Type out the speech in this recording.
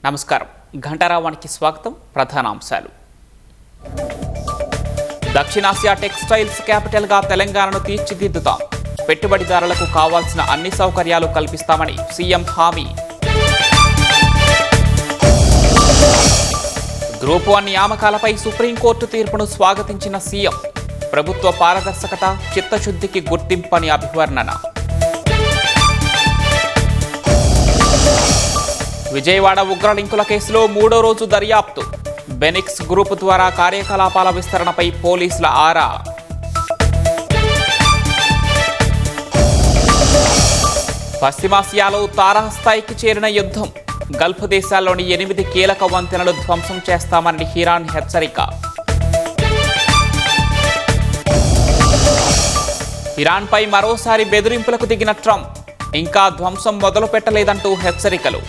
నమస్కారం. ఘంటారావానికి స్వాగతం. ప్రధానాంశాలు. దక్షిణాసియా టెక్స్టైల్స్ క్యాపిటల్గా తెలంగాణను తీర్చిదిద్దుతాం. పెట్టుబడిదారులకు కావాల్సిన అన్ని సౌకర్యాలు కల్పిస్తామని సీఎం హామీ. గ్రూప్ 1 నియామకాలపై సుప్రీంకోర్టు తీర్పును స్వాగతించిన సీఎం. ప్రభుత్వ పారదర్శకత, చిత్తశుద్ధికి గుర్తింపని అభివర్ణన. విజయవాడ ఉగ్ర లింకుల కేసులో 3వ రోజు దర్యాప్తు. బెనిక్స్ గ్రూప్ ద్వారా కార్యకలాపాల విస్తరణపై పోలీసుల ఆరా. పశ్చిమాసియాలో తారాస్థాయికి చేరిన యుద్ధం. గల్ఫ్ దేశాల్లోని 8 కీలక వంతెనలు ధ్వంసం చేస్తామని ఇరాన్ హెచ్చరిక. ఇరాన్పై మరోసారి బెదిరింపులకు దిగిన ట్రంప్. ఇంకా ధ్వంసం మొదలు పెట్టలేదంటూ హెచ్చరికలు.